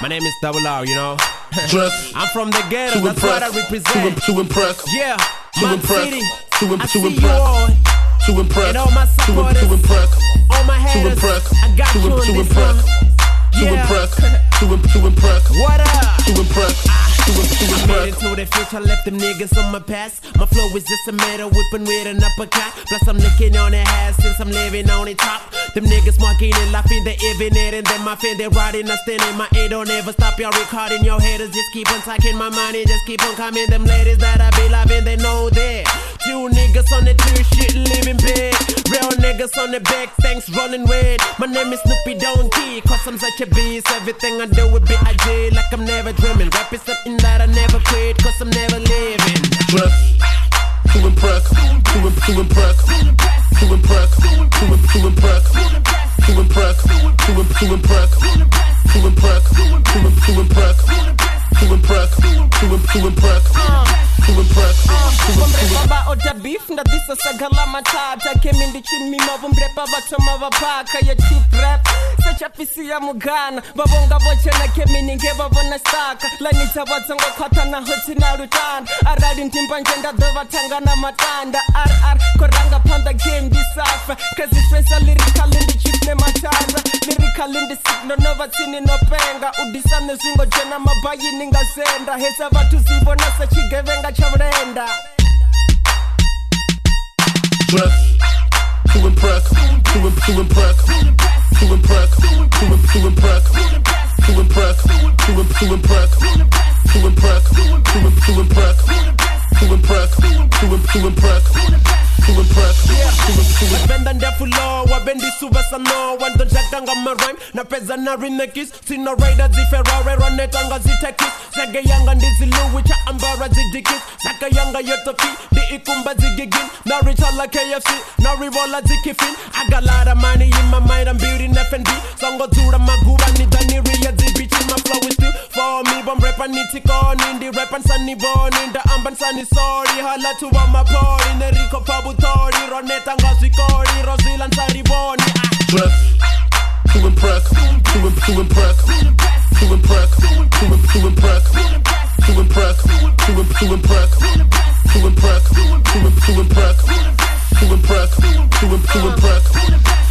My name is Double R, you know. Dress I'm from the ghetto, to that's what I impress, represent. to impress, Yeah, to my impress, city. to I see impress, you all. to impress, And all my supporters. to impress, All my to haters. impress, I got to you on this impress, one. to Yeah. impress, to impress, What up? to impress, to I made it impress. to the future, left them niggas on my past. My flow is just a metal whipping with an uppercut. Plus I'm looking on the ass since I'm living on the top. Them niggas marking and laughing, they even it and then my fin, they riding, I stand in my aid, don't ever stop y'all recording your haters. Just keep on talking my money, just keep on coming. Them ladies that I be loving, they know that. Two niggas on the two shit living big. Real niggas on the back, thanks rolling with. My name is Snoopy Donkey, cause I'm such a beast. Everything I do with B.I.G. like I'm never dreaming. Rap is something that I never quit, cause I'm never living. Dress to impress, to impress, to impress, to impress, to impress, to impress, to impress, to impress, to impress, to impress, to impress. Baba oda beef na disa sagala matata kemi ndi chimi mavu mrepa vatoma vapaka ya cheap rap sacha pisi ya mugana babonga boche na kemi ninge babona staka lanita watsongo khata na hoti na rutanda arali ntimba njenda dova tanga na matanda RR koranga panda game disafa cause special lyrical in the chief ne matanda lyrical in the sick no nova tini no penga udisane zingo jena mabayi ninga senda hesa vatu zibona sachigevenga chavrenda. Dress to impress, to impress, to impress, to impress, to impress, to impress, to impress, to impress, to impress, to impress, to impress. Benda ndefu low, wabendi suba sano. Wando jakanga ma rhyme, na peza na remix. Sino rider zi Ferrari, ronetanga zi tekis. Zage yanga ndizi Louis, cha ambara zi dikis. Zaka yanga yotofi, di ikumba zi gigin. Na richa la KFC, na rivola zi kifin. I got lot of money in my mind, I'm building F&B. Songo zura magura, ni dani ria zi bitchin. My flow is still for me, bom repa nitiko. Nindi repan sunny born, in the amban sunny sorry. Hala to my party, Neriko Pabutori, Roneta Ngazikori, Rosilan Sariboni. Dress to impress, to impress, to impress, to impress, to impress, to impress, to impress, to impress, to impress, to impress,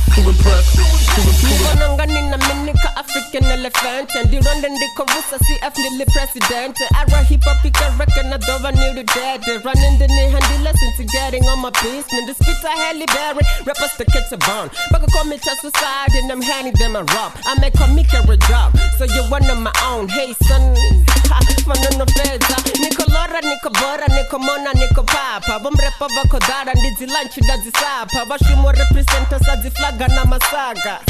to impress. Ngononga nina minika African elephant and the Rwanda ndiko vusa CF nili president. Ara hip hop ika reckon na dova nili dead. Running the knee handila since getting on my beast. And the spits are heli berry, rappers to catch a bone. Baka call me to suicide and I'm handing them a rob. I make a make a job, so you're one of my own. Hey son, manano feza. Niko lora, niko bora, niko mona, niko papa. Bomrepa bako dara, ndizi lunch, ndazi sapa. Bashumo representers azi flaga na masaga.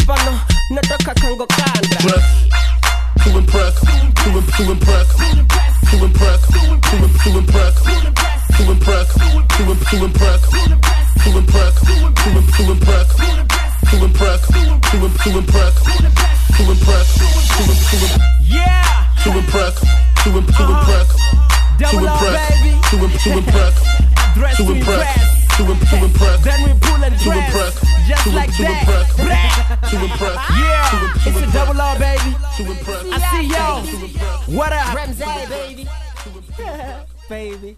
Pano, natoka kango kanda. Dress to impress, to impress, to impress, to impress, to impress, to impress, to impress, to impress, to impress, to impress, to impress, to impress. Yeah! To impress, to impress, Double R, baby. to impress, Dress to to impress, impress. to impress, Then we pull and to press. impress, Just to like that. impress, to impress, Yeah! It's a Double R, baby. to impress. I see y'all. What up? Ramsay, baby. Baby.